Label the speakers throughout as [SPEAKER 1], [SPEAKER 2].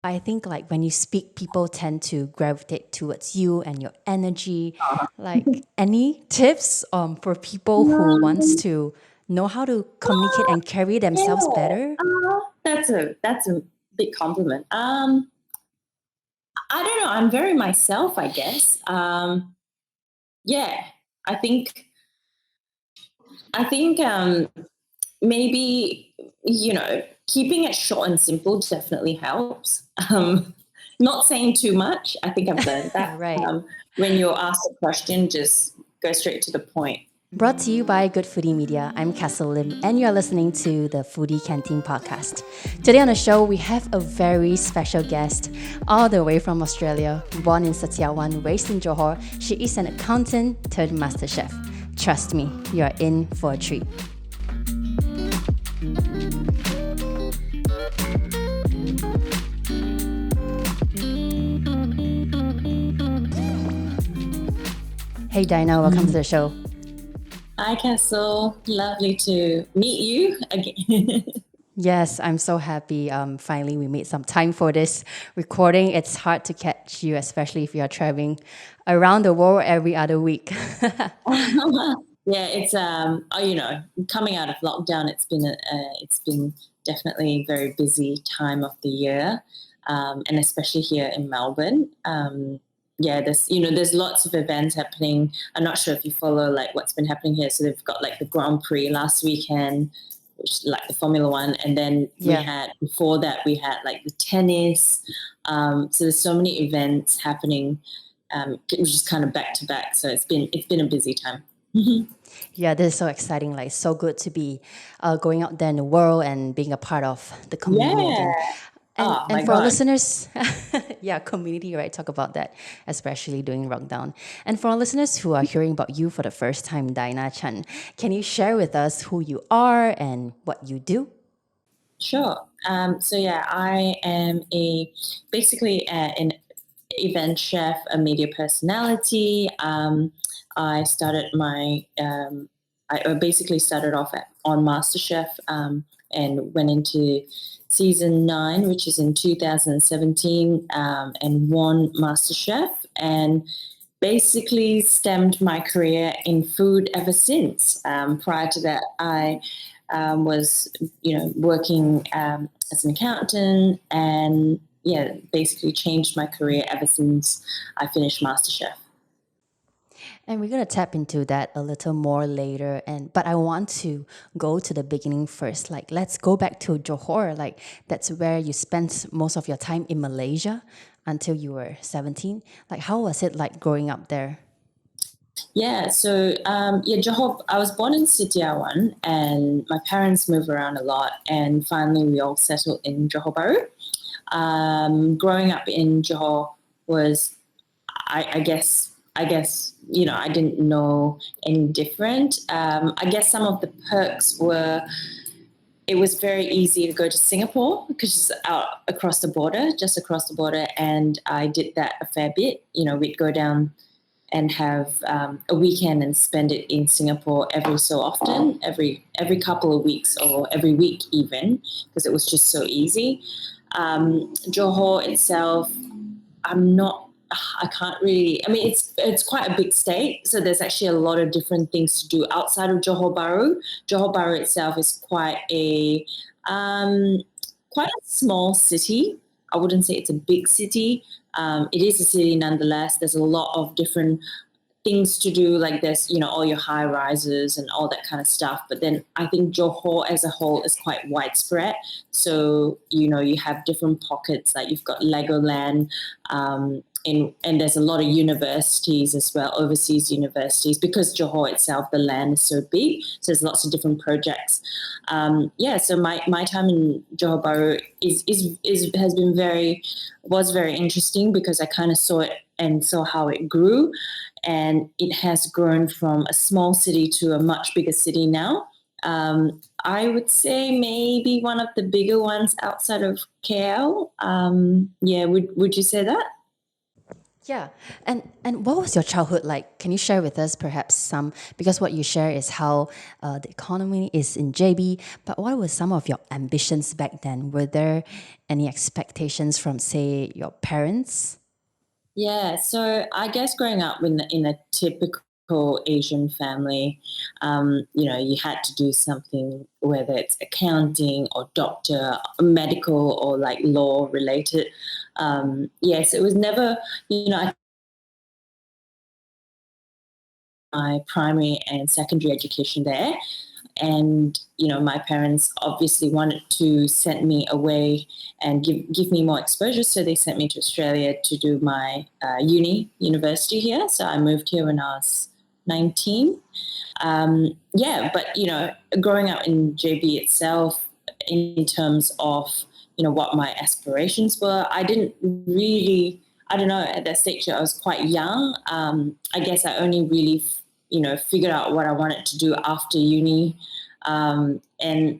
[SPEAKER 1] I think like when you speak, people tend to gravitate towards you and your energy. Like any tips for people who wants
[SPEAKER 2] Um,
[SPEAKER 1] to know how to communicate and carry themselves
[SPEAKER 2] yeah,
[SPEAKER 1] better?
[SPEAKER 2] that's a big compliment. I don't know. I'm very myself, I guess. Yeah, I think I think maybe keeping it short and simple definitely helps. Not saying too much. I think I've learned that.
[SPEAKER 1] Right.
[SPEAKER 2] When you're asked a question, just go straight to the point.
[SPEAKER 1] Brought to you by Good Foodie Media. I'm Castle Lim, and you're listening to the Foodie Canteen podcast. Today on the show, we have a very special guest, all the way from Australia. Born in Sitiawan, raised in Johor, she is an accountant turned master chef. Trust me, you're in for a treat. Hey Dinah, welcome to the show.
[SPEAKER 2] Hi, Castle. Lovely to meet you again.
[SPEAKER 1] Yes, I'm so happy. Finally, we made some time for this recording. It's hard to catch you, especially if you are traveling around the world every other week.
[SPEAKER 2] Yeah, it's coming out of lockdown. It's been definitely a very busy time of the year, and especially here in Melbourne. Yeah, there's lots of events happening. I'm not sure if you follow like what's been happening here. So they've got like the Grand Prix last weekend, which is like the Formula One, and then
[SPEAKER 1] Yeah.
[SPEAKER 2] before that we had like the tennis. So there's so many events happening, which is kind of back to back. So it's been a busy time.
[SPEAKER 1] Yeah, this is so exciting. Like, so good to be going out there in the world and being a part of the community
[SPEAKER 2] Yeah.
[SPEAKER 1] again. And
[SPEAKER 2] Oh
[SPEAKER 1] and
[SPEAKER 2] my
[SPEAKER 1] for our
[SPEAKER 2] God.
[SPEAKER 1] listeners, yeah, community, right? Talk about that, especially during lockdown. And for our listeners who are hearing about you for the first time, Dinah Chan, can you share with us who you are and what you do?
[SPEAKER 2] Sure. So yeah, I am basically an event chef, a media personality. I started my I basically started off on MasterChef, and went into season 9, which is in 2017, and won MasterChef, and basically stemmed my career in food ever since. Prior to that, I was, working as an accountant, and yeah, basically changed my career ever since I finished MasterChef.
[SPEAKER 1] And we're gonna tap into that a little more later. And but I want to go to the beginning first. Like, let's go back to Johor. Like, that's where you spent most of your time in Malaysia until you were 17. Like, how was it like growing up there?
[SPEAKER 2] Yeah, so Johor. I was born in Sitiawan, and my parents moved around a lot, and finally we all settled in Johor Bahru. Growing up in Johor was, I guess, I didn't know any different. I guess some of the perks were it was very easy to go to Singapore because it's out across the border, just across the border, and I did that a fair bit. We'd go down and have a weekend and spend it in Singapore every so often, every couple of weeks or every week even, because it was just so easy. Johor itself, I'm not. I can't really. I mean, it's quite a big state, so there's actually a lot of different things to do outside of Johor Bahru. Johor Bahru itself is um, quite a small city. I wouldn't say it's a big city. It is a city nonetheless. There's a lot of different things to do, like there's all your high rises and all that kind of stuff, but then I think Johor as a whole is quite widespread. So you have different pockets, like you've got Legoland, and there's a lot of universities as well, overseas universities, because Johor itself, the land is so big, so there's lots of different projects. Yeah, so my time in Johor Bahru has been was very interesting, because I kind of saw it and saw how it grew, and it has grown from a small city to a much bigger city now. I would say maybe one of the bigger ones outside of KL. Yeah, would you say that?
[SPEAKER 1] Yeah. And what was your childhood like? Can you share with us perhaps some, because what you share is how the economy is in JB, but what were some of your ambitions back then? Were there any expectations from, say, your parents?
[SPEAKER 2] Yeah, so I guess growing up in a typical Asian family, you had to do something, whether it's accounting or doctor, medical, or like law related. Yes, it was never, I my primary and secondary education there. And, my parents obviously wanted to send me away and give me more exposure. So they sent me to Australia to do my university here. So I moved here when I was 19. Yeah, but, growing up in JB itself, in terms of, what my aspirations were, I didn't really, I don't know, at that stage I was quite young. I guess I only really, figured out what I wanted to do after uni. And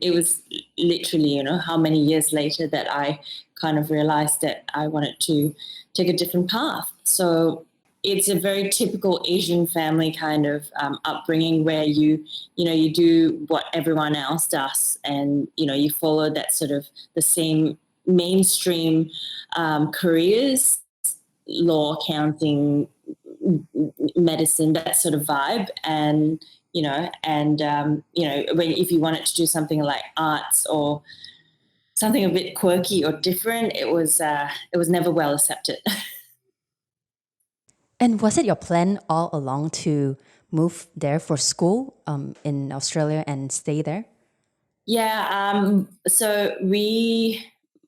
[SPEAKER 2] it was literally, how many years later that I kind of realized that I wanted to take a different path. So it's a very typical Asian family kind of upbringing where you do what everyone else does, and you follow that sort of the same mainstream careers, law, accounting, medicine, that sort of vibe. And when if you wanted to do something like arts or something a bit quirky or different, it was never well accepted.
[SPEAKER 1] And was it your plan all along to move there for school in Australia and stay there?
[SPEAKER 2] Yeah. So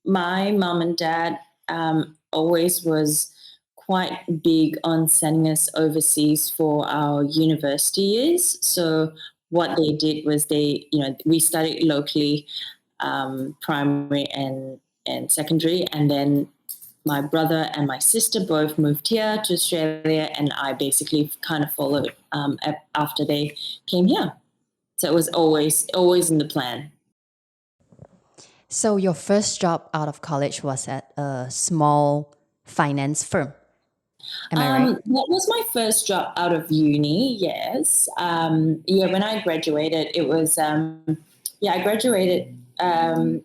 [SPEAKER 2] my mum and dad always was quite big on sending us overseas for our university years. So what they did was we studied locally, primary and secondary, and then my brother and my sister both moved here to Australia, and I basically kind of followed after they came here. So it was always in the plan.
[SPEAKER 1] So your first job out of college was at a small finance firm. Am I right?
[SPEAKER 2] That was my first job out of uni. Yes. Yeah. When I graduated, it was I graduated, and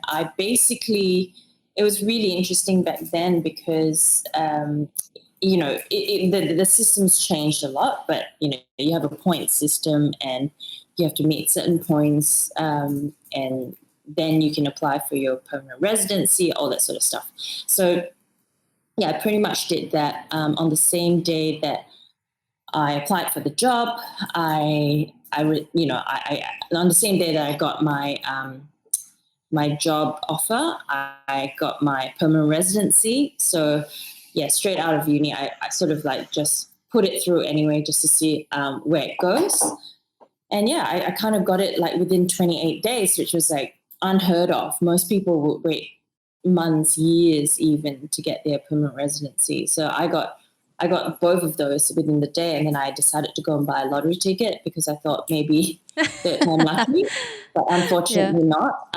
[SPEAKER 2] I basically, it was really interesting back then because the systems changed a lot, but you have a point system and you have to meet certain points, and then you can apply for your permanent residency, all that sort of stuff. So yeah, I pretty much did that on the same day that I applied for the job. On the same day that I got my job offer, I got my permanent residency. So yeah, straight out of uni, I sort of like just put it through anyway, just to see where it goes. And yeah, I kind of got it like within 28 days, which was like unheard of. Most people would wait months, years even to get their permanent residency. So I got both of those within the day, and then I decided to go and buy a lottery ticket because I thought maybe that I'm lucky, but
[SPEAKER 1] Yeah.
[SPEAKER 2] unfortunately not.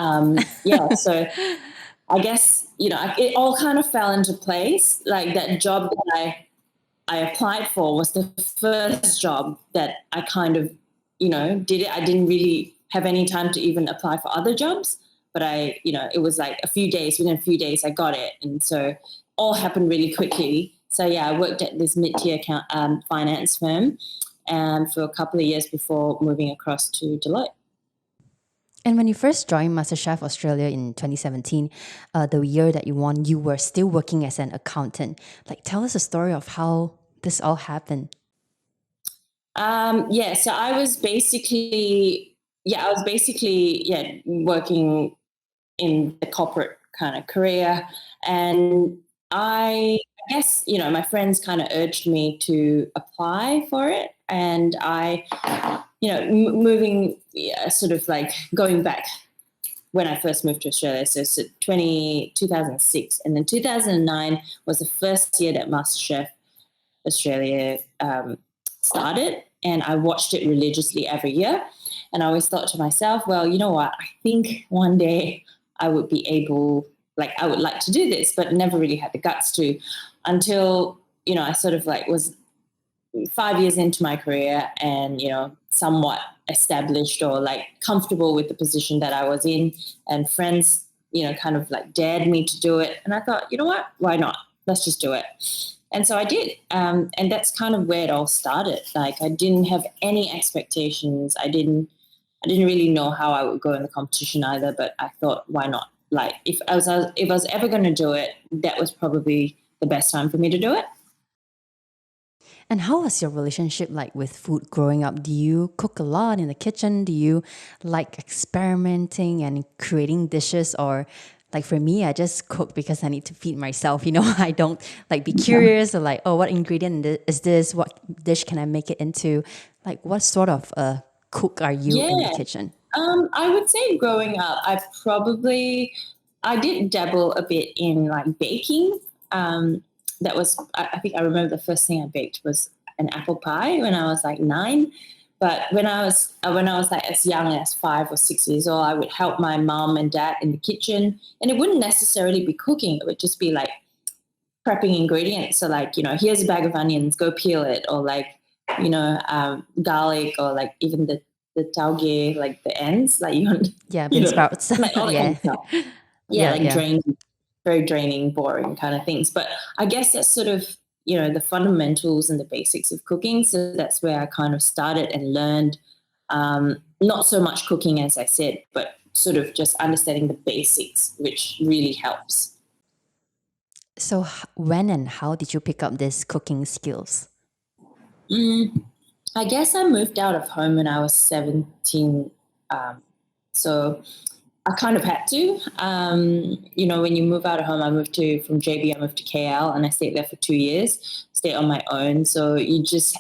[SPEAKER 2] Yeah, so I guess it all kind of fell into place. Like that job that I applied for was the first job that I kind of did it. I didn't really have any time to even apply for other jobs, but it was like within a few days I got it. And so all happened really quickly. So yeah, I worked at this mid-tier finance firm for a couple of years before moving across to Deloitte.
[SPEAKER 1] And when you first joined MasterChef Australia in 2017, the year that you won, you were still working as an accountant. Like, tell us a story of how this all happened.
[SPEAKER 2] Yeah, so I was basically working in the corporate kind of career, and I guess my friends kind of urged me to apply for it, and I moving, sort of like going back when I first moved to Australia, so 2006, and then 2009 was the first year that MasterChef Australia started, and I watched it religiously every year. And I always thought to myself, well, you know what? I think one day I would be able, like, I would like to do this, but never really had the guts to until I sort of like was 5 years into my career and, somewhat established or like comfortable with the position that I was in, and friends, kind of like dared me to do it. And I thought, you know what, why not? Let's just do it. And so I did. And that's kind of where it all started. Like I didn't have any expectations. I didn't really know how I would go in the competition either, but I thought, why not? Like if I was ever going to do it, that was probably the best time for me to do it.
[SPEAKER 1] And how was your relationship like with food growing up? Do you cook a lot in the kitchen? Do you like experimenting and creating dishes? Or like for me, I just cook because I need to feed myself. I don't like be curious or like, oh, what ingredient is this? What dish can I make it into? Like, what sort of a cook are you in the
[SPEAKER 2] Yeah.
[SPEAKER 1] kitchen?
[SPEAKER 2] I would say growing up, I did dabble a bit in like baking. That was, I think I remember the first thing I baked was an apple pie when I was like 9. But when I was like as young as 5 or 6 years old, I would help my mom and dad in the kitchen, and it wouldn't necessarily be cooking. It would just be like prepping ingredients. So like, here's a bag of onions, go peel it, or like, garlic, or like even the taugeh, like the ends, like
[SPEAKER 1] Yeah, beansprouts.
[SPEAKER 2] like all that kind
[SPEAKER 1] Yeah.
[SPEAKER 2] of stuff. Yeah,
[SPEAKER 1] Yeah,
[SPEAKER 2] like
[SPEAKER 1] yeah.
[SPEAKER 2] very draining, boring kind of things. But I guess that's sort of, the fundamentals and the basics of cooking. So that's where I kind of started and learned, not so much cooking, as I said, but sort of just understanding the basics, which really helps.
[SPEAKER 1] So when and how did you pick up these cooking skills?
[SPEAKER 2] I guess I moved out of home when I was 17. So I kind of had to. When you move out of home, from JB, I moved to KL, and I stayed there for 2 years, stayed on my own. So you just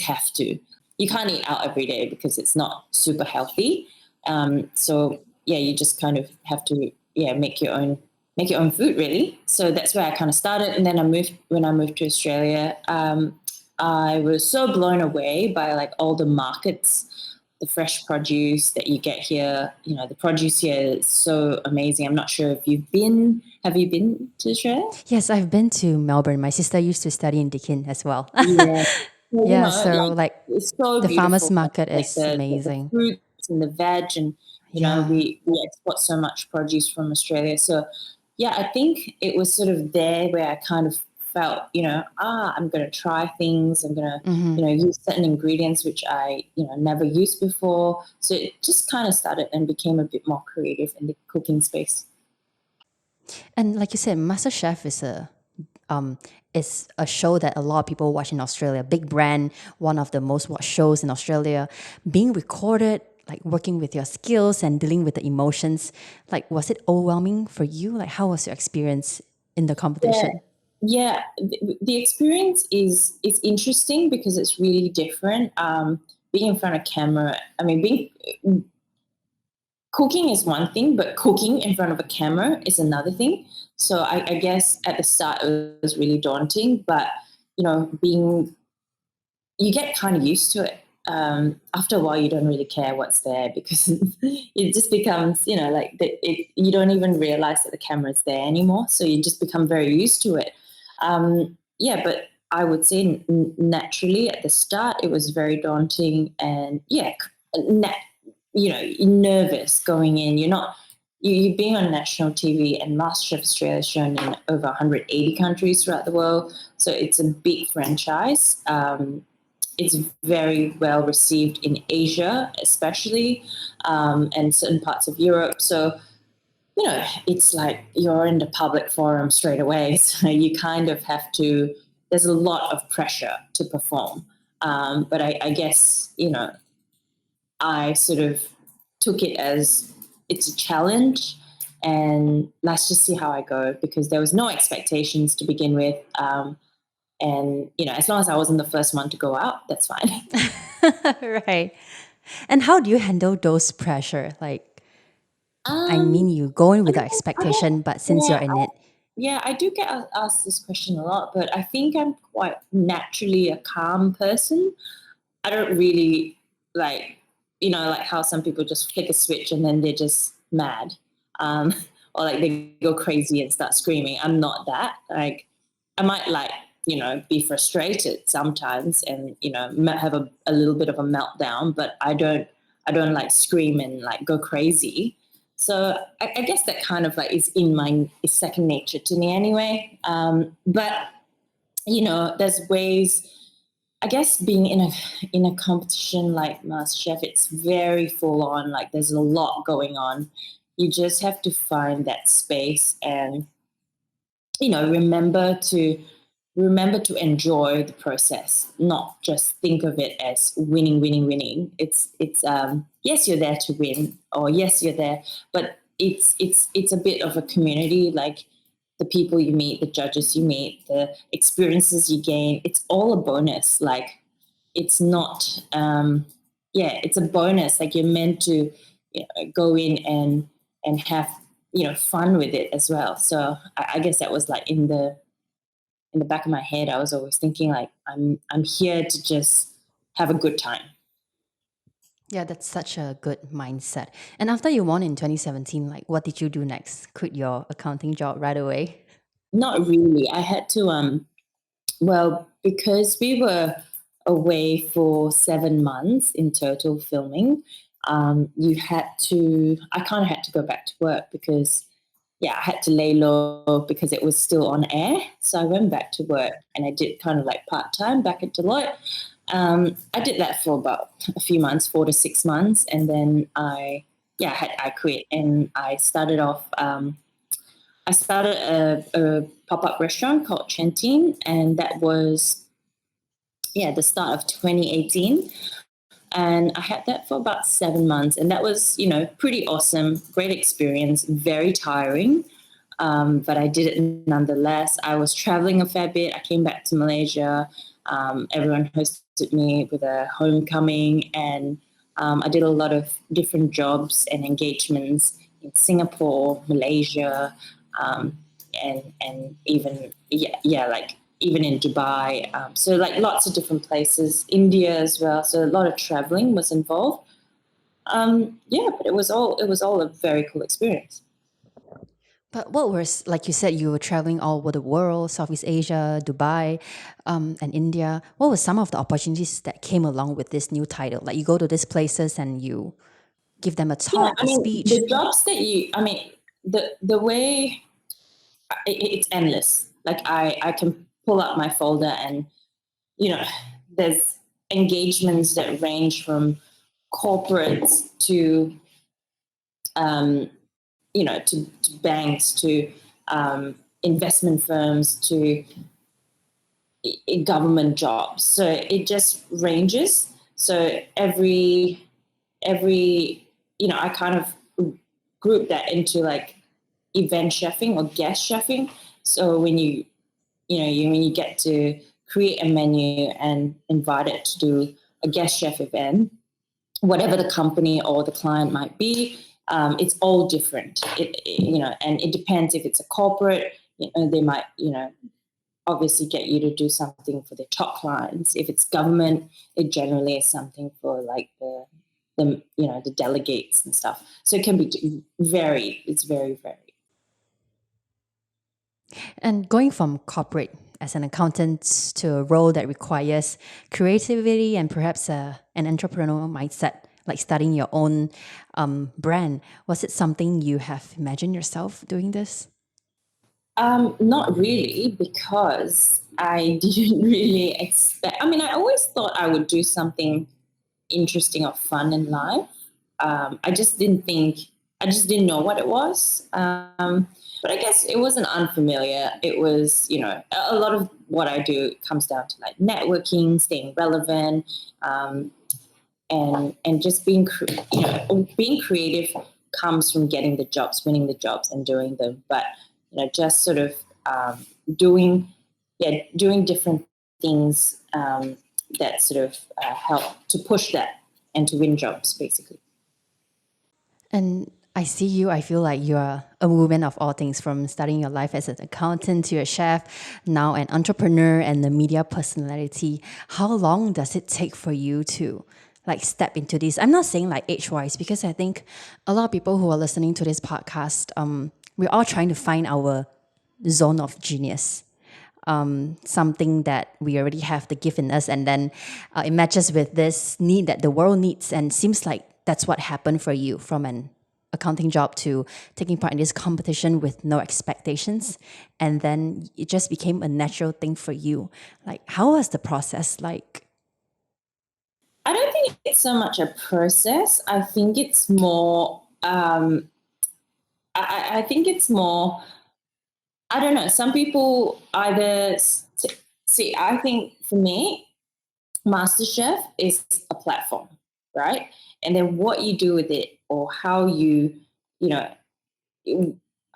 [SPEAKER 2] have to. You can't eat out every day because it's not super healthy. So yeah, you just kind of have to, yeah, make your own food really. So that's where I kind of started. And then when I moved to Australia, I was so blown away by like all the markets, the fresh produce that you get here. The produce here is so amazing. I'm not sure if have you been to Australia?
[SPEAKER 1] Yes, I've been to Melbourne. My sister used to study in Deakin as well.
[SPEAKER 2] Yeah. Well,
[SPEAKER 1] Yeah, so
[SPEAKER 2] like
[SPEAKER 1] like
[SPEAKER 2] it's so
[SPEAKER 1] the farmers
[SPEAKER 2] beautiful.
[SPEAKER 1] market
[SPEAKER 2] Like
[SPEAKER 1] is
[SPEAKER 2] the
[SPEAKER 1] amazing.
[SPEAKER 2] fruits and the veg, and
[SPEAKER 1] Yeah.
[SPEAKER 2] we export so much produce from Australia. So yeah, I think it was sort of there where I kind of felt, I'm going to try things. I'm going to,
[SPEAKER 1] Hmm.
[SPEAKER 2] use certain ingredients which I, never used before. So it just kind of started and became a bit more creative in the cooking space.
[SPEAKER 1] And like you said, MasterChef um is a show that a lot of people watch in Australia. Big brand, one of the most watched shows in Australia. Being recorded, like working with your skills and dealing with the emotions, like was it overwhelming for you? Like how was your experience in the
[SPEAKER 2] Yeah.
[SPEAKER 1] competition?
[SPEAKER 2] Yeah, the experience is interesting because it's really different. Being in front of camera, I mean, being cooking is one thing, but cooking in front of a camera is another thing. So I guess at the start it was really daunting, but being you get kind of used to it. After a while, you don't really care what's there because it just becomes, like you don't even realize that the camera's there anymore. So you just become very used to it. Yeah, but I would say naturally at the start, it was very daunting, and yeah, you're nervous going in. You're not. You're being on national TV, and MasterChef Australia is shown in over 180 countries throughout the world. So it's a big franchise. It's very well received in Asia, especially, and certain parts of Europe. So, it's like you're in the public forum straight away. So you kind of have to, there's a lot of pressure to perform. But I guess, I sort of took it as it's a challenge, and let's just see how I go, because there was no expectations to begin with. And, as long as I wasn't the first one to go out, that's fine.
[SPEAKER 1] Right. And how do you handle those pressure? Like, I
[SPEAKER 2] Um,
[SPEAKER 1] mean, you go in
[SPEAKER 2] I
[SPEAKER 1] without
[SPEAKER 2] don't, I don't,
[SPEAKER 1] expectation, but since
[SPEAKER 2] yeah,
[SPEAKER 1] you're in it,
[SPEAKER 2] I do get asked this question a lot, but I think I'm quite naturally a calm person. I don't really like, like how some people just flick a switch and then they're just mad, um, or like they go crazy and start screaming. I'm not that. Like, I might like be frustrated sometimes and, have a little bit of a meltdown, but I don't like scream and like go crazy. So I guess that kind of like is second nature to me anyway. But there's ways. I guess being in a competition like MasterChef, it's very full on. Like there's a lot going on. You just have to find that space and remember to enjoy the process, not just think of it as winning, winning, winning. It's yes, you're there to win, or yes, you're there, but it's a bit of a community. Like the people you meet, the judges you meet, the experiences you gain, it's all a bonus. Like it's not, it's a bonus. Like you're meant to go in and have fun with it as well. So I guess that was like in the back of my head. I was always thinking like I'm here to just have a good time.
[SPEAKER 1] Yeah, that's such a good mindset. And after you won in 2017, like what did you do next? Quit your accounting job right away?
[SPEAKER 2] Not really. I had to because we were away for 7 months in total filming, I kind of had to go back to work because I had to lay low because it was still on air. So I went back to work and I did kind of like part-time back at Deloitte. I did that for about a few months, 4 to 6 months. And then I quit and I started off, I started a pop-up restaurant called Canteen, and that was, the start of 2018. And I had that for about 7 months, and that was, pretty awesome, great experience, very tiring, but I did it nonetheless. I was traveling a fair bit. I came back to Malaysia. Everyone hosted me with a homecoming, and I did a lot of different jobs and engagements in Singapore, Malaysia, and even even in Dubai. So like lots of different places, India as well. So a lot of traveling was involved. But it was all a very cool experience.
[SPEAKER 1] But what was, like you said, you were traveling all over the world, Southeast Asia, Dubai, and India. What were some of the opportunities that came along with this new title? Like you go to these places and you give them a talk, a speech.
[SPEAKER 2] The jobs that the way it's endless. Like I can pull up my folder and, there's engagements that range from corporates to, to banks, to investment firms, to government jobs. So it just ranges. So every I kind of group that into like event chefing or guest chefing. So when you get to create a menu and invite it to do a guest chef event, whatever the company or the client might be, it's all different. And it depends if it's a corporate, they might, obviously get you to do something for their top clients. If it's government, it generally is something for like the delegates and stuff. So it can be it's very varied.
[SPEAKER 1] And going from corporate as an accountant to a role that requires creativity and perhaps an entrepreneurial mindset, like starting your own brand, was it something you have imagined yourself doing this?
[SPEAKER 2] Not really, because I didn't really expect. I mean, I always thought I would do something interesting or fun in life. I just didn't know what it was. But I guess it wasn't unfamiliar. It was, a lot of what I do comes down to like networking, staying relevant, and just being creative comes from getting the jobs, winning the jobs, and doing them. But just sort of doing different things that sort of help to push that and to win jobs, basically.
[SPEAKER 1] And I see you, I feel like you're a woman of all things, from starting your life as an accountant to a chef, now an entrepreneur and a media personality. How long does it take for you to like step into this? I'm not saying like age-wise, because I think a lot of people who are listening to this podcast, we're all trying to find our zone of genius. something that we already have the gift in us, and then it matches with this need that the world needs, and seems like that's what happened for you from an accounting job to taking part in this competition with no expectations, and then it just became a natural thing for you. Like, how was the process like?
[SPEAKER 2] I don't think it's so much a process. I think it's more. I think it's more. I don't know. Some people either see. I think for me, MasterChef is a platform, right? And then what you do with it, or how you know,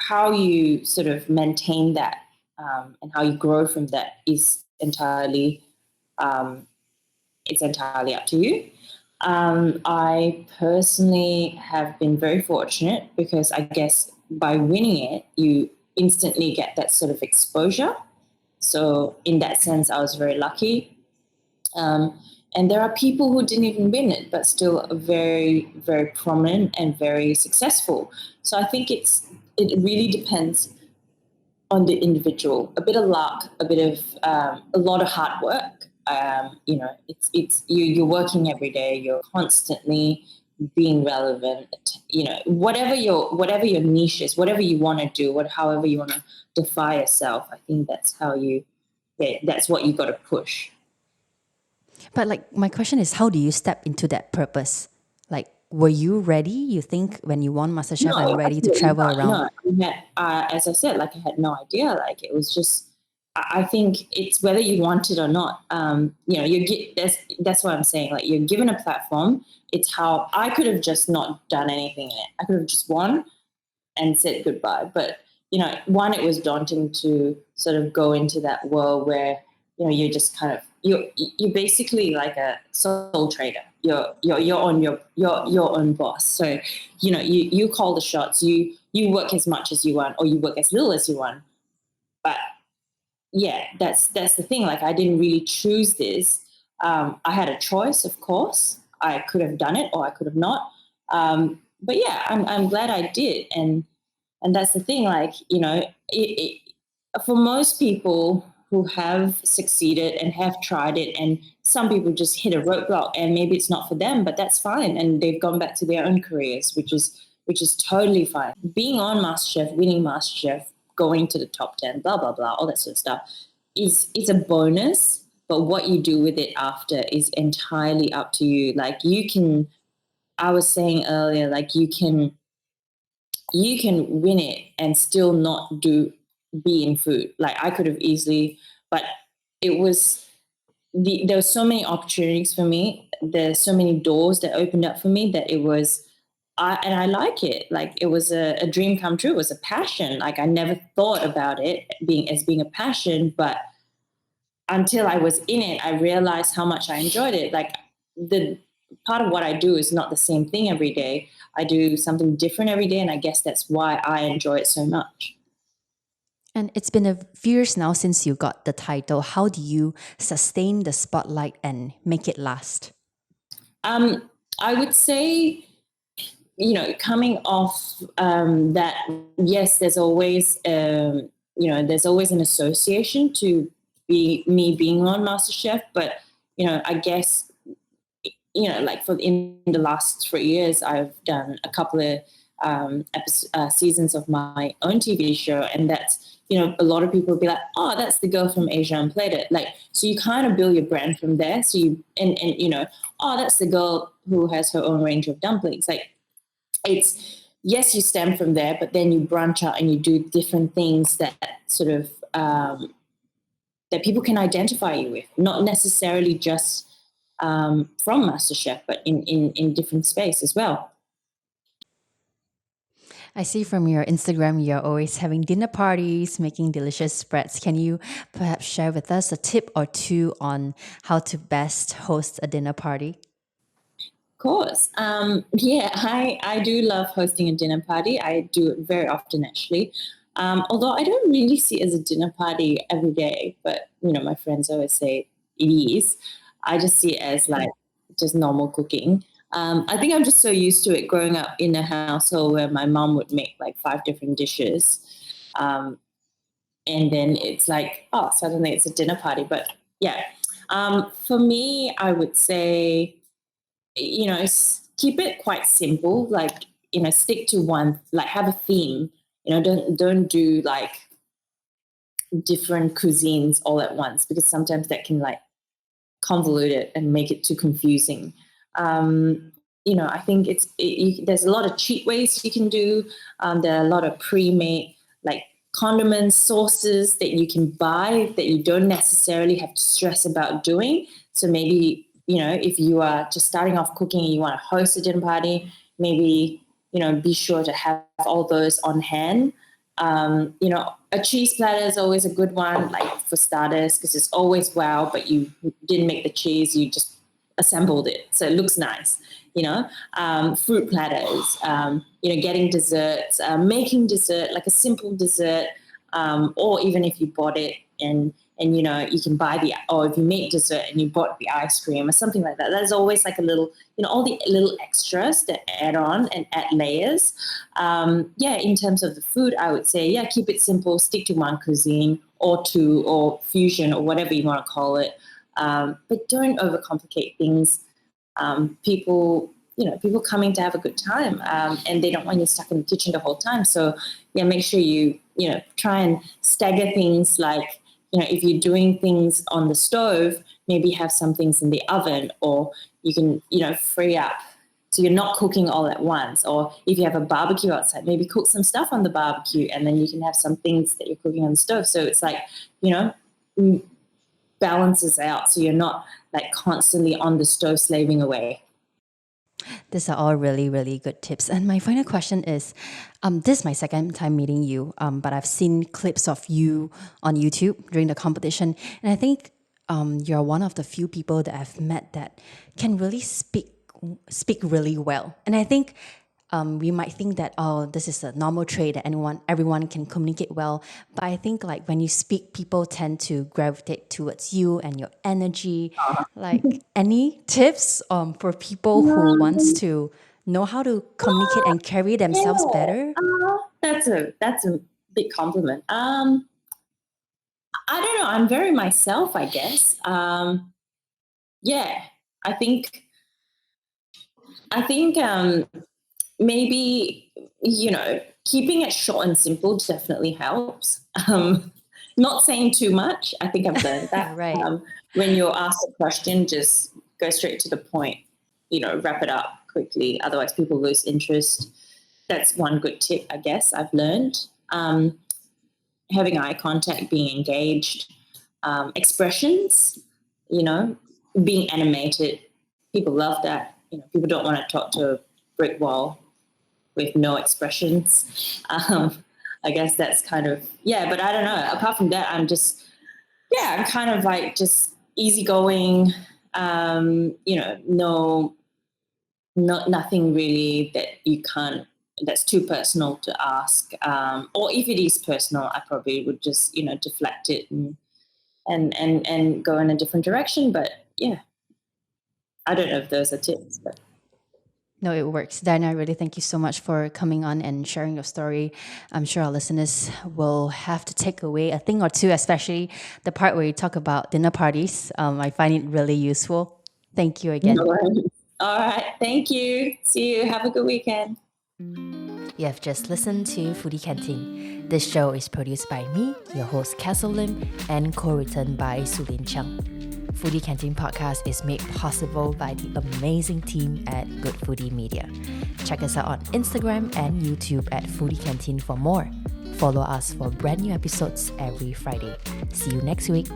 [SPEAKER 2] how you sort of maintain that, and how you grow from that is entirely, um, it's entirely up to you. I personally have been very fortunate because I guess by winning it, you instantly get that sort of exposure. So in that sense, I was very lucky. Um, and there are people who didn't even win it, but still very, very prominent and very successful. So I think it really depends on the individual. A bit of luck, a bit of a lot of hard work. It's you're working every day. You're constantly being relevant. Whatever your niche is, whatever you want to do, however you want to defy yourself. I think that's what you got to push.
[SPEAKER 1] But like, my question is, how do you step into that purpose? Like, were you ready? You think when you won MasterChef
[SPEAKER 2] No,
[SPEAKER 1] and ready to
[SPEAKER 2] absolutely
[SPEAKER 1] travel
[SPEAKER 2] not.
[SPEAKER 1] around?
[SPEAKER 2] No, as I said, like I had no idea. Like it was just, I think it's whether you want it or not. You get that's what I'm saying. Like you're given a platform. It's how I could have just not done anything in it. I could have just won and said goodbye. But one, it was daunting to sort of go into that world where you're just kind of you're basically like a sole trader. You're on your own boss. So you call the shots. You work as much as you want, or you work as little as you want. But yeah, that's the thing. Like I didn't really choose this. I had a choice, of course. I could have done it, or I could have not. But yeah, I'm glad I did, and that's the thing. Like for most people who have succeeded and have tried it, and some people just hit a roadblock, and maybe it's not for them, but that's fine, and they've gone back to their own careers, which is totally fine. Being on MasterChef, winning MasterChef, going to the top 10, blah blah blah, all that sort of stuff is a bonus. But what you do with it after is entirely up to you. Like I was saying earlier, like you can win it and still not be in food. Like I could have easily, but it was there were so many opportunities for me. There's so many doors that opened up for me that it was, I like it. Like it was a dream come true. It was a passion. Like I never thought about it being a passion, but until I was in it, I realized how much I enjoyed it. Like the part of what I do is not the same thing every day. I do something different every day, and I guess that's why I enjoy it so much.
[SPEAKER 1] And it's been a few years now since you got the title. How do you sustain the spotlight and make it last?
[SPEAKER 2] I would say, coming off that, yes, there's always, there's always an association to me being on MasterChef, but I guess, like in the last 3 years, I've done a couple of seasons of my own TV show, and that's a lot of people will be like, oh, that's the girl from Asia Unplated. Like, so you kind of build your brand from there. So oh, that's the girl who has her own range of dumplings. Like, it's, yes, you stem from there, but then you branch out and you do different things that sort of that people can identify you with, not necessarily just from MasterChef, but in different space as well.
[SPEAKER 1] I see from your Instagram you're always having dinner parties, making delicious spreads. Can you perhaps share with us a tip or two on how to best host a dinner party?
[SPEAKER 2] Of course. Yeah, I do love hosting a dinner party. I do it very often, actually. Although I don't really see it as a dinner party every day, but, my friends always say it is. I just see it as like just normal cooking. I think I'm just so used to it growing up in a household where my mom would make like 5 different dishes. Um, and then it's like, oh, suddenly it's a dinner party. But yeah, for me, I would say, keep it quite simple. Like, stick to one, like have a theme. Don't do like different cuisines all at once, because sometimes that can like convolute it and make it too confusing. I think there's a lot of cheap ways you can do. There are a lot of pre-made like condiments, sauces that you can buy that you don't necessarily have to stress about doing. So maybe, if you are just starting off cooking and you want to host a dinner party, maybe, be sure to have all those on hand. A cheese platter is always a good one, like for starters, because it's always wow, but you didn't make the cheese, you just assembled it. So it looks nice, fruit platters, getting desserts, making dessert, like a simple dessert, or even if you bought it and you can buy or if you make dessert and you bought the ice cream or something like that. There's always like a little, all the little extras that add on and add layers. In terms of the food, I would say, keep it simple, stick to one cuisine or two, or fusion or whatever you want to call it. But don't overcomplicate things. People coming to have a good time, and they don't want you stuck in the kitchen the whole time. So make sure you try and stagger things, like, if you're doing things on the stove, maybe have some things in the oven, or you can, free up. So you're not cooking all at once. Or if you have a barbecue outside, maybe cook some stuff on the barbecue, and then you can have some things that you're cooking on the stove. So it's like, balances out. So you're not like constantly on the stove slaving away.
[SPEAKER 1] These are all really, really good tips. And my final question is, this is my second time meeting you, but I've seen clips of you on YouTube during the competition. And I think you're one of the few people that I've met that can really speak really well. And I think we might think that, this is a normal trait that everyone can communicate well. But I think like when you speak, people tend to gravitate towards you and your energy. Like any tips for people who wants to know how to communicate and carry themselves better?
[SPEAKER 2] That's a big compliment. I don't know. I'm very myself, I guess. I think maybe, keeping it short and simple definitely helps. Not saying too much. I think I've learned that.
[SPEAKER 1] Right.
[SPEAKER 2] When you're asked a question, just go straight to the point, wrap it up quickly. Otherwise, people lose interest. That's one good tip, I guess, I've learned. Having eye contact, being engaged, expressions, being animated. People love that. People don't want to talk to a brick wall with no expressions. I guess that's kind of, but I don't know. Apart from that, I'm kind of like just easygoing, nothing really that's too personal to ask. Or if it is personal, I probably would just, deflect it and go in a different direction. But I don't know if those are tips, but.
[SPEAKER 1] No, it works. Diana, I really thank you so much for coming on and sharing your story. I'm sure our listeners will have to take away a thing or two, especially the part where you talk about dinner parties. I find it really useful. Thank you again.
[SPEAKER 2] All right. Thank you. See you. Have a good weekend.
[SPEAKER 1] You have just listened to Foodie Canteen. This show is produced by me, your host Castle Lim, and co-written by Sulin Chung. Foodie Canteen podcast is made possible by the amazing team at Good Foodie Media. Check us out on Instagram and YouTube at Foodie Canteen for more. Follow us for brand new episodes every Friday. See you next week.